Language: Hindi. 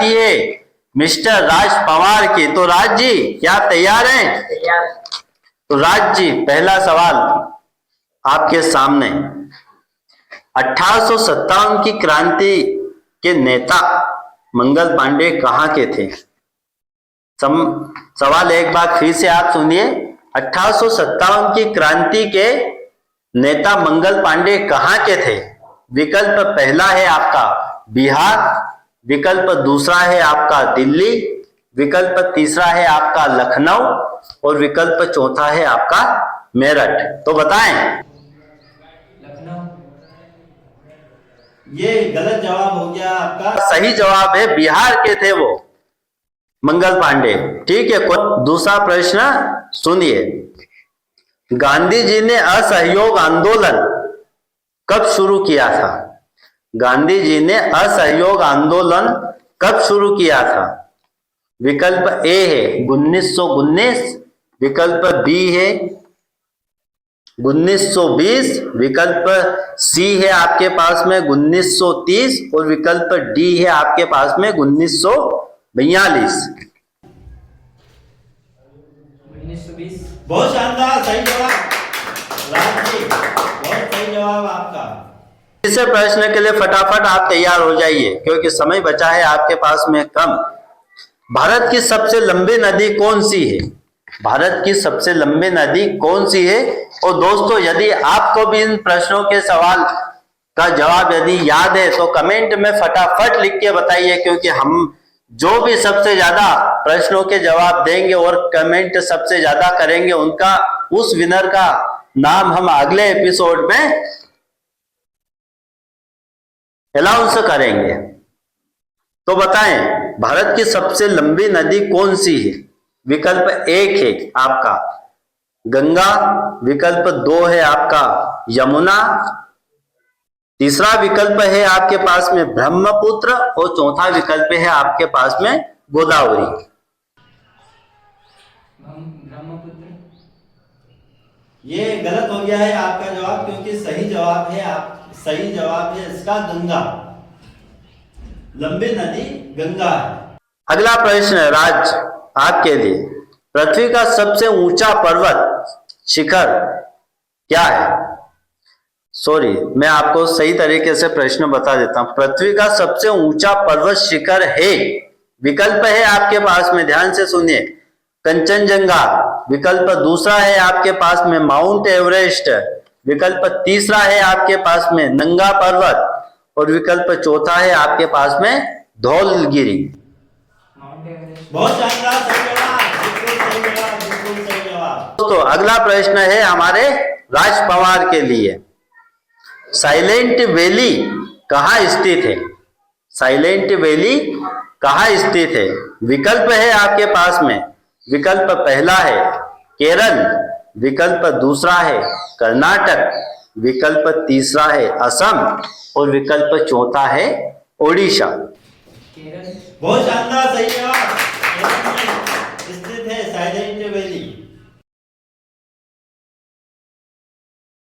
आती है मिस्टर राज पवार की। तो राज जी क्या तैयार हैं? तैयार। तो राज जी पहला सवाल आपके सामने, 1857 की क्रांति के नेता मंगल पांडे कहाँ के थे? सवाल एक बार फिर से आप सुनिए। 1857 की क्रांति के नेता मंगल पांडे कहाँ के थे? विकल्प पहला है आपका बिहार, विकल्प दूसरा है आपका दिल्ली, विकल्प तीसरा है आपका लखनऊ और विकल्प चौथा है आपका मेरठ। तो बताएं। लखनऊ। ये गलत जवाब हो गया आपका। सही जवाब है बिहार के थे वो मंगल पांडे। ठीक है, दूसरा प्रश्न सुनिए। गांधी जी ने असहयोग आंदोलन कब शुरू किया था? गांधी जी ने असहयोग आंदोलन कब शुरू किया था? विकल्प ए है 1919, विकल्प बी है 1920, विकल्प सी है आपके पास में 1930 और विकल्प डी है आपके पास में 1942। 1920। बहुत शानदार, सही जवाब राज जी, बहुत सही जवाब आपका। इस प्रश्न के लिए फटाफट आप तैयार हो जाइए क्योंकि समय बचा है आपके पास में कम। भारत की सबसे लंबी नदी कौन सी है? भारत की सबसे लंबी नदी कौन सी है? और दोस्तों यदि आपको भी इन प्रश्नों के सवाल का जवाब यदि याद है तो कमेंट में फटाफट लिख के बताइए, क्योंकि हम जो भी सबसे ज्यादा प्रश्नों के जवाब देंगे और कमेंट सबसे ज्यादा करेंगे उनका, उस विनर का नाम हम अगले एपिसोड में अनाउंस करेंगे। तो बताएं भारत की सबसे लंबी नदी कौन सी है? विकल्प एक है आपका गंगा, विकल्प दो है आपका यमुना, तीसरा विकल्प है आपके पास में ब्रह्मपुत्र और चौथा विकल्प है आपके पास में गोदावरी। ब्रह्मपुत्र। ये गलत हो गया है आपका जवाब, क्योंकि सही जवाब है इसका गंगा। लंबी नदी गंगा है। अगला प्रश्न है राज आपके लिए। पृथ्वी का सबसे ऊंचा पर्वत शिखर क्या है? सॉरी, मैं आपको सही तरीके से प्रश्न बता देता हूं। पृथ्वी का सबसे ऊंचा पर्वत शिखर है, विकल्प है आपके पास में, ध्यान से सुनिए, कंचनजंगा, विकल्प दूसरा है आपके पास में माउंट एवरेस्ट, विकल्प तीसरा है आपके पास में नंगा पर्वत और विकल्प चौथा है आपके पास में धौलगिरी। Mount Everest. बहुत शानदार, सही जवाब, बिल्कुल सही जवाब, बिल्कुल सही जवाब। दोस्तों अगला प्रश्न है हमारे राज पवार के लिए। साइलेंट वैली कहाँ स्थित है? साइलेंट वैली कहाँ स्थित है? विकल्प है आपके पास में, विकल्प पहला है केरल, विकल्प दूसरा है कर्नाटक, विकल्प तीसरा है असम और विकल्प चौथा है ओडिशा। केरल। बहुत शानदार, सही जवाब। केरल में स्थित है साइलेंट वैली।